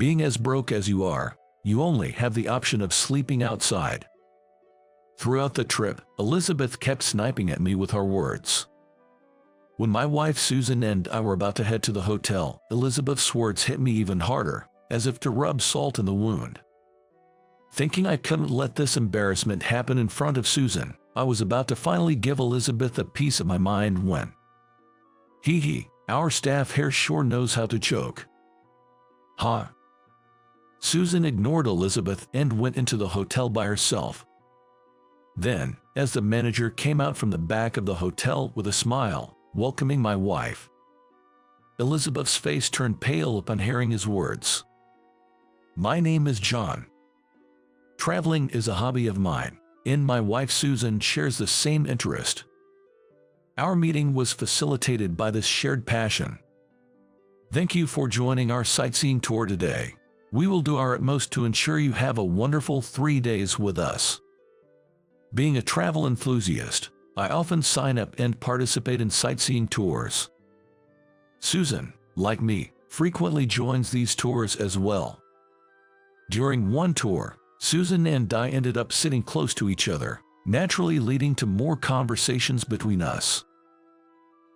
Being as broke as you are, you only have the option of sleeping outside. Throughout the trip, Elizabeth kept sniping at me with her words. When my wife Susan and I were about to head to the hotel, Elizabeth's words hit me even harder, as if to rub salt in the wound. Thinking I couldn't let this embarrassment happen in front of Susan, I was about to finally give Elizabeth a piece of my mind when, our staff here sure knows how to choke. Huh? Susan ignored Elizabeth and went into the hotel by herself. Then, as the manager came out from the back of the hotel with a smile, welcoming my wife, Elizabeth's face turned pale upon hearing his words. My name is John. Traveling is a hobby of mine, and my wife Susan shares the same interest. Our meeting was facilitated by this shared passion. Thank you for joining our sightseeing tour today. We will do our utmost to ensure you have a wonderful 3 days with us. Being a travel enthusiast, I often sign up and participate in sightseeing tours. Susan, like me, frequently joins these tours as well. During one tour, Susan and I ended up sitting close to each other, naturally leading to more conversations between us.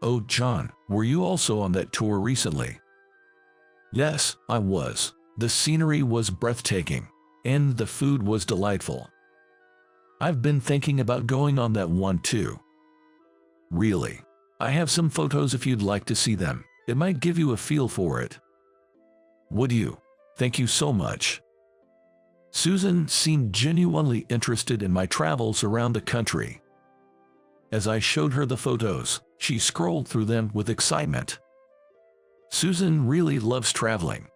Oh, John, were you also on that tour recently? Yes, I was. The scenery was breathtaking, and the food was delightful. I've been thinking about going on that one too. Really? I have some photos if you'd like to see them. It might give you a feel for it. Would you? Thank you so much. Susan seemed genuinely interested in my travels around the country. As I showed her the photos, she scrolled through them with excitement. Susan really loves traveling.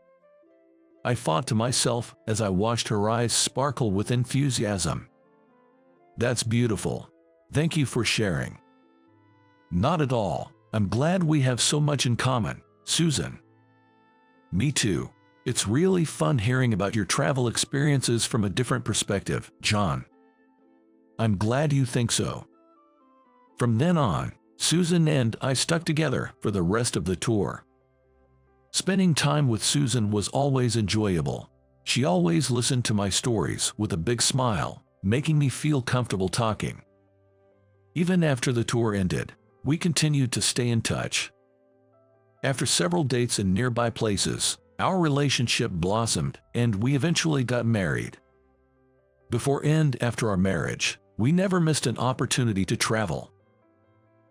I thought to myself as I watched her eyes sparkle with enthusiasm. That's beautiful. Thank you for sharing. Not at all. I'm glad we have so much in common, Susan. Me too. It's really fun hearing about your travel experiences from a different perspective, John. I'm glad you think so. From then on, Susan and I stuck together for the rest of the tour. Spending time with Susan was always enjoyable. She always listened to my stories with a big smile, making me feel comfortable talking. Even after the tour ended, we continued to stay in touch. After several dates in nearby places, our relationship blossomed and we eventually got married. Before and after our marriage, we never missed an opportunity to travel.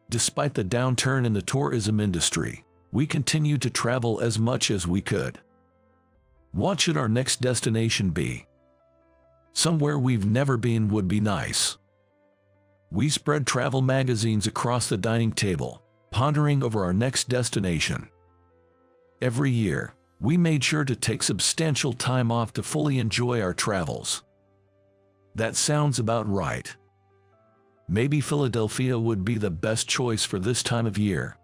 Despite the downturn in the tourism industry, we continued to travel as much as we could. What should our next destination be? Somewhere we've never been would be nice. We spread travel magazines across the dining table, pondering over our next destination. Every year, we made sure to take substantial time off to fully enjoy our travels. That sounds about right. Maybe Philadelphia would be the best choice for this time of year.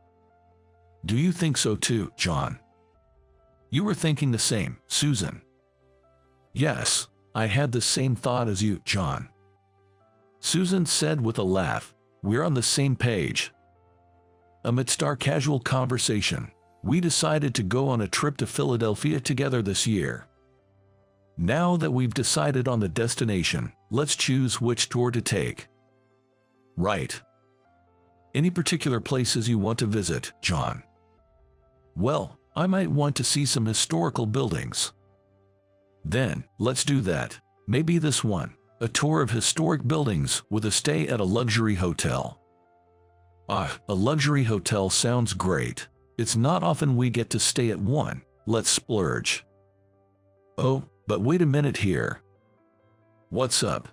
Do you think so too, John? You were thinking the same, Susan. Yes, I had the same thought as you, John. Susan said with a laugh. We're on the same page. Amidst our casual conversation, we decided to go on a trip to Philadelphia together this year. Now that we've decided on the destination, let's choose which tour to take. Right. Any particular places you want to visit, John? Well, I might want to see some historical buildings. Then, let's do that. Maybe this one, a tour of historic buildings with a stay at a luxury hotel. A luxury hotel sounds great. It's not often we get to stay at one. Let's splurge. Oh, but wait a minute here. What's up?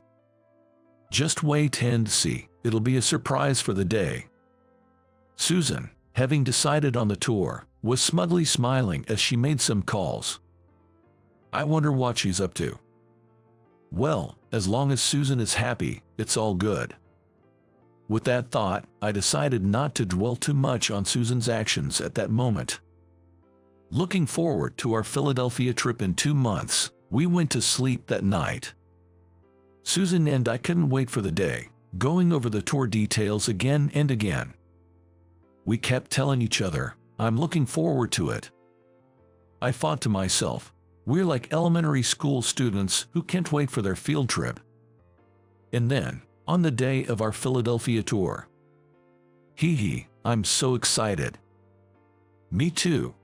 Just wait and see. It'll be a surprise for the day. Susan, having decided on the tour, was smugly smiling as she made some calls. I wonder what she's up to. Well, as long as Susan is happy, it's all good. With that thought, I decided not to dwell too much on Susan's actions at that moment. Looking forward to our Philadelphia trip in 2 months, we went to sleep that night. Susan and I couldn't wait for the day, going over the tour details again and again. We kept telling each other, I'm looking forward to it. I thought to myself, We're like elementary school students who can't wait for their field trip. And then, on the day of our Philadelphia tour. Hee hee, I'm so excited. Me too.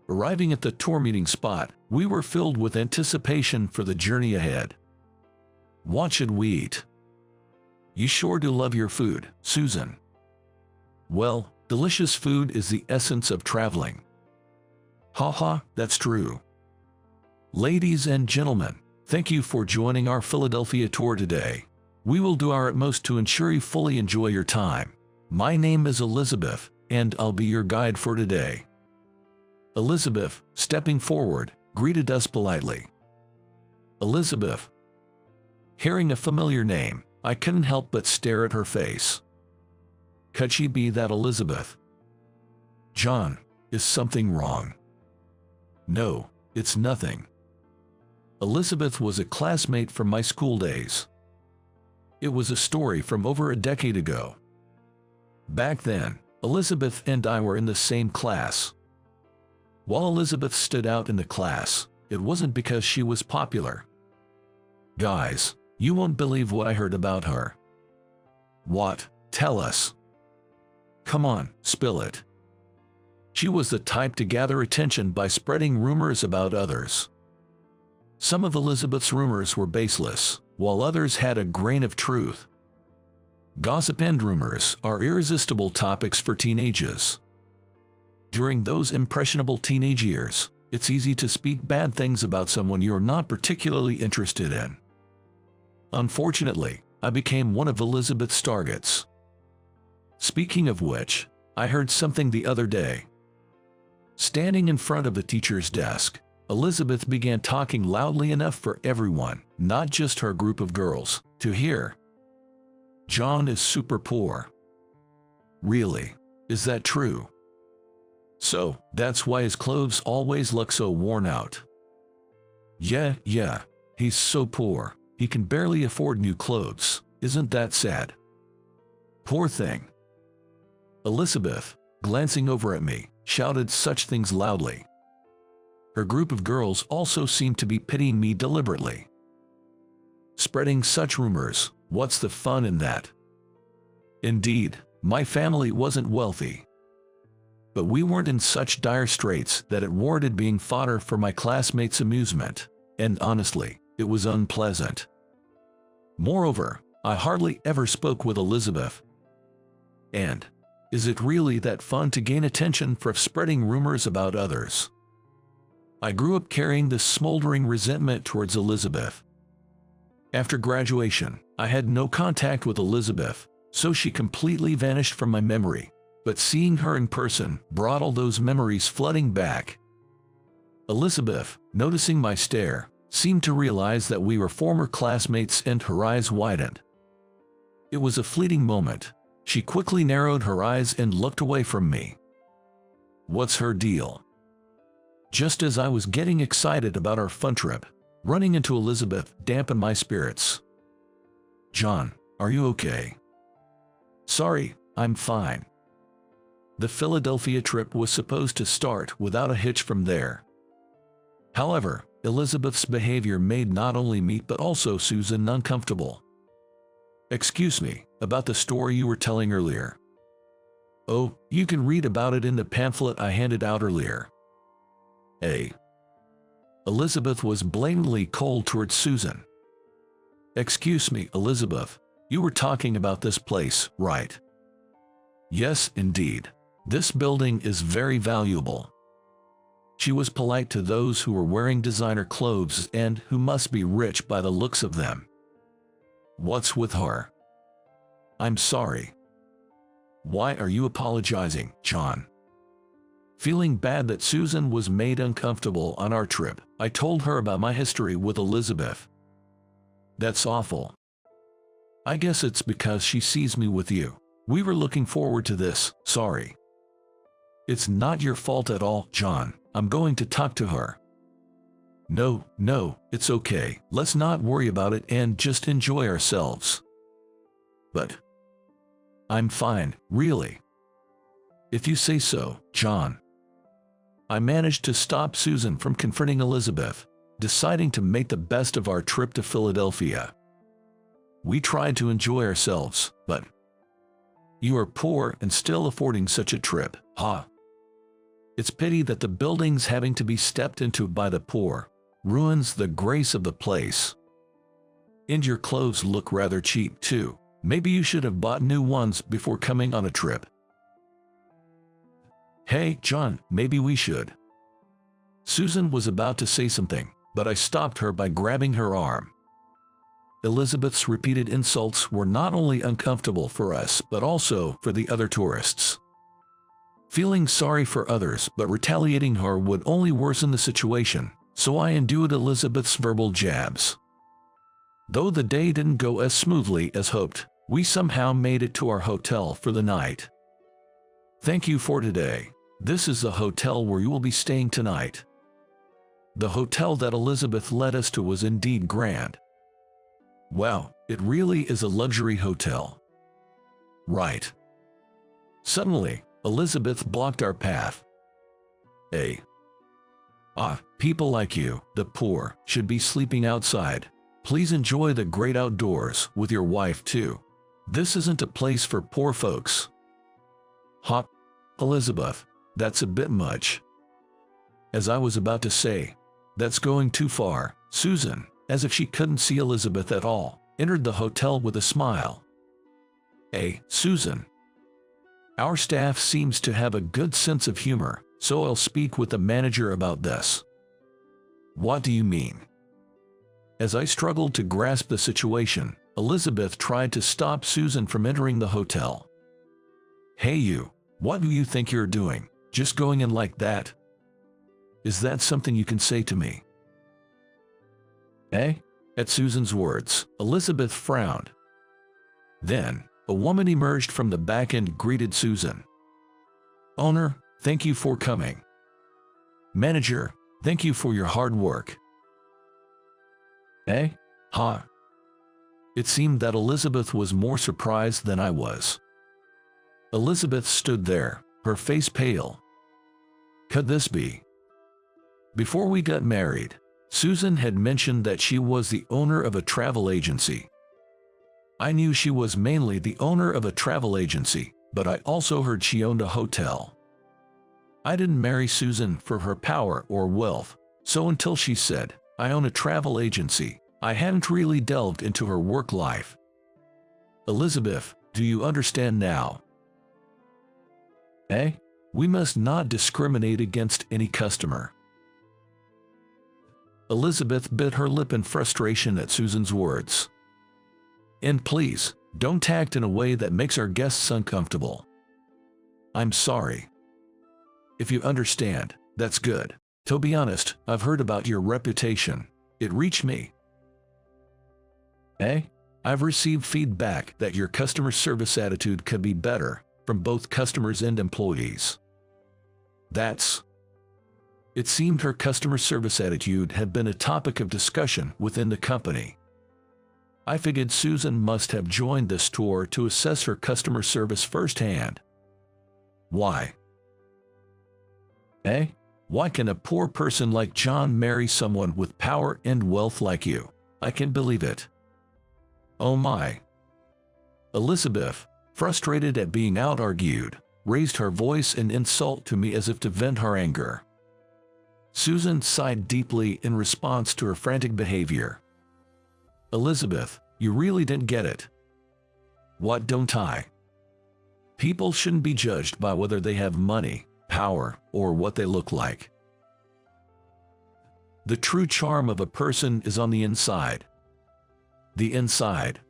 Arriving at the tour meeting spot, we were filled with anticipation for the journey ahead. What should we eat? You sure do love your food, Susan. Well, delicious food is the essence of traveling. Haha, that's true. Ladies and gentlemen, thank you for joining our Philadelphia tour today. We will do our utmost to ensure you fully enjoy your time. My name is Elizabeth, and I'll be your guide for today. Elizabeth, stepping forward, greeted us politely. Elizabeth. Hearing a familiar name, I couldn't help but stare at her face. Could she be that Elizabeth? John, is something wrong? No, it's nothing. Elizabeth was a classmate from my school days. It was a story from over a decade ago. Back then, Elizabeth and I were in the same class. While Elizabeth stood out in the class, it wasn't because she was popular. Guys, you won't believe what I heard about her. What? Tell us. Come on, spill it. She was the type to gather attention by spreading rumors about others. Some of Elizabeth's rumors were baseless, while others had a grain of truth. Gossip and rumors are irresistible topics for teenagers. During those impressionable teenage years, it's easy to speak bad things about someone you're not particularly interested in. Unfortunately, I became one of Elizabeth's targets. Speaking of which, I heard something the other day. Standing in front of the teacher's desk, Elizabeth began talking loudly enough for everyone, not just her group of girls, to hear. John is super poor. Really? Is that true? So, that's why his clothes always look so worn out. Yeah, he's so poor, he can barely afford new clothes. Isn't that sad? Poor thing. Elizabeth, glancing over at me, shouted such things loudly. Her group of girls also seemed to be pitying me deliberately. Spreading such rumors, what's the fun in that? Indeed, my family wasn't wealthy. But we weren't in such dire straits that it warranted being fodder for my classmates' amusement, and honestly, it was unpleasant. Moreover, I hardly ever spoke with Elizabeth. And, is it really that fun to gain attention for spreading rumors about others? I grew up carrying this smoldering resentment towards Elizabeth. After graduation, I had no contact with Elizabeth, so she completely vanished from my memory, but seeing her in person brought all those memories flooding back. Elizabeth, noticing my stare, seemed to realize that we were former classmates and her eyes widened. It was a fleeting moment. She quickly narrowed her eyes and looked away from me. What's her deal? Just as I was getting excited about our fun trip, running into Elizabeth dampened my spirits. John, are you okay? Sorry, I'm fine. The Philadelphia trip was supposed to start without a hitch from there. However, Elizabeth's behavior made not only me but also Susan uncomfortable. Excuse me, about the story you were telling earlier. Oh, you can read about it in the pamphlet I handed out earlier. Elizabeth was blatantly cold towards Susan. Excuse me, Elizabeth, you were talking about this place, right? Yes, indeed. This building is very valuable. She was polite to those who were wearing designer clothes and who must be rich by the looks of them. What's with her? I'm sorry. Why are you apologizing, John? Feeling bad that Susan was made uncomfortable on our trip, I told her about my history with Elizabeth. That's awful. I guess it's because she sees me with you. We were looking forward to this, sorry. It's not your fault at all, John. I'm going to talk to her. No, it's okay. Let's not worry about it and just enjoy ourselves. But I'm fine, really. If you say so, John. I managed to stop Susan from confronting Elizabeth, deciding to make the best of our trip to Philadelphia. We tried to enjoy ourselves, but you are poor and still affording such a trip, huh? It's pity that the buildings having to be stepped into by the poor ruins the grace of the place. And your clothes look rather cheap too. Maybe you should have bought new ones before coming on a trip. Hey, John, maybe we should. Susan was about to say something, but I stopped her by grabbing her arm. Elizabeth's repeated insults were not only uncomfortable for us but also for the other tourists. Feeling sorry for others but retaliating her would only worsen the situation, so I endured Elizabeth's verbal jabs. Though the day didn't go as smoothly as hoped, we somehow made it to our hotel for the night. Thank you for today. This is the hotel where you will be staying tonight. The hotel that Elizabeth led us to was indeed grand. Wow, it really is a luxury hotel. Right. Suddenly, Elizabeth blocked our path. People like you, the poor, should be sleeping outside. Please enjoy the great outdoors with your wife too. This isn't a place for poor folks. Elizabeth, that's a bit much. As I was about to say, that's going too far. Susan, as if she couldn't see Elizabeth at all, entered the hotel with a smile. Susan. Our staff seems to have a good sense of humor, so I'll speak with the manager about this. What do you mean? As I struggled to grasp the situation, Elizabeth tried to stop Susan from entering the hotel. Hey you, what do you think you're doing? Just going in like that? Is that something you can say to me? At Susan's words, Elizabeth frowned. Then, a woman emerged from the back and greeted Susan. Owner, thank you for coming. Manager, thank you for your hard work. It seemed that Elizabeth was more surprised than I was. Elizabeth stood there, her face pale. Could this be? Before we got married, Susan had mentioned that she was the owner of a travel agency. I knew she was mainly the owner of a travel agency, but I also heard she owned a hotel. I didn't marry Susan for her power or wealth, so until she said, I own a travel agency, I hadn't really delved into her work life. Elizabeth, do you understand now? We must not discriminate against any customer. Elizabeth bit her lip in frustration at Susan's words. And please, don't act in a way that makes our guests uncomfortable. I'm sorry. If you understand, that's good. To be honest, I've heard about your reputation. It reached me. I've received feedback that your customer service attitude could be better from both customers and employees. It seemed her customer service attitude had been a topic of discussion within the company. I figured Susan must have joined this tour to assess her customer service firsthand. Why? Why can a poor person like John marry someone with power and wealth like you? I can't believe it. Oh my. Elizabeth, frustrated at being out-argued, raised her voice in insult to me as if to vent her anger. Susan sighed deeply in response to her frantic behavior. Elizabeth, you really didn't get it. What don't I? People shouldn't be judged by whether they have money, power, or what they look like. The true charm of a person is on the inside. The inside.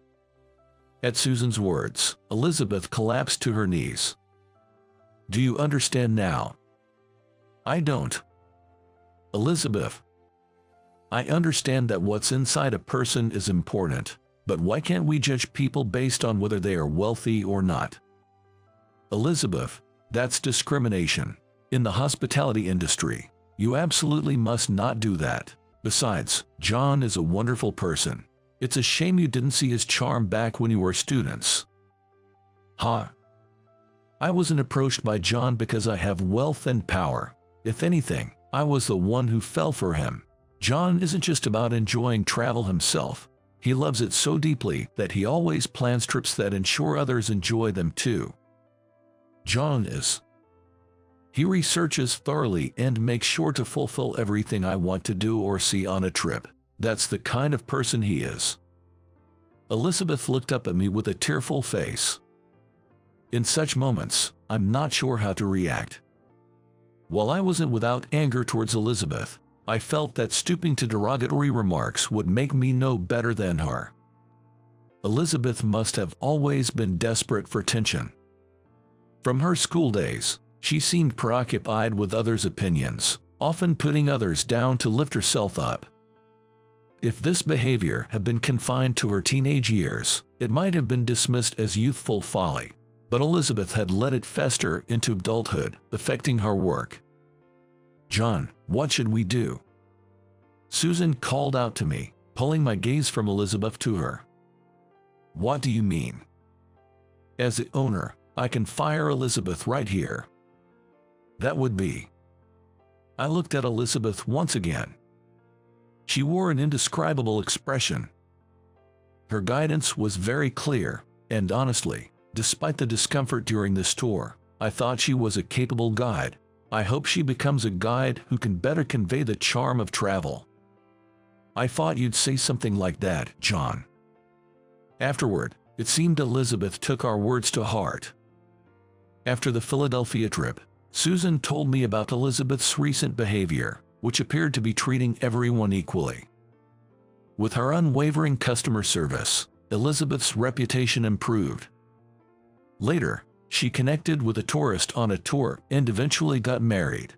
At Susan's words, Elizabeth collapsed to her knees. Do you understand now? I don't. Elizabeth, I understand that what's inside a person is important, but why can't we judge people based on whether they are wealthy or not? Elizabeth, that's discrimination. In the hospitality industry, you absolutely must not do that. Besides, John is a wonderful person. It's a shame you didn't see his charm back when you were students. I wasn't approached by John because I have wealth and power. If anything, I was the one who fell for him. John isn't just about enjoying travel himself. He loves it so deeply that he always plans trips that ensure others enjoy them too. John is. He researches thoroughly and makes sure to fulfill everything I want to do or see on a trip. That's the kind of person he is. Elizabeth looked up at me with a tearful face. In such moments, I'm not sure how to react. While I wasn't without anger towards Elizabeth, I felt that stooping to derogatory remarks would make me no better than her. Elizabeth must have always been desperate for attention. From her school days, she seemed preoccupied with others' opinions, often putting others down to lift herself up. If this behavior had been confined to her teenage years, it might have been dismissed as youthful folly. But Elizabeth had let it fester into adulthood, affecting her work. "John, what should we do?" Susan called out to me, pulling my gaze from Elizabeth to her. "What do you mean?" "As the owner, I can fire Elizabeth right here." "That would be..." I looked at Elizabeth once again. She wore an indescribable expression. Her guidance was very clear, and honestly, despite the discomfort during this tour, I thought she was a capable guide. I hope she becomes a guide who can better convey the charm of travel. "I thought you'd say something like that, John." Afterward, it seemed Elizabeth took our words to heart. After the Philadelphia trip, Susan told me about Elizabeth's recent behavior, which appeared to be treating everyone equally. With her unwavering customer service, Elizabeth's reputation improved. Later, she connected with a tourist on a tour and eventually got married.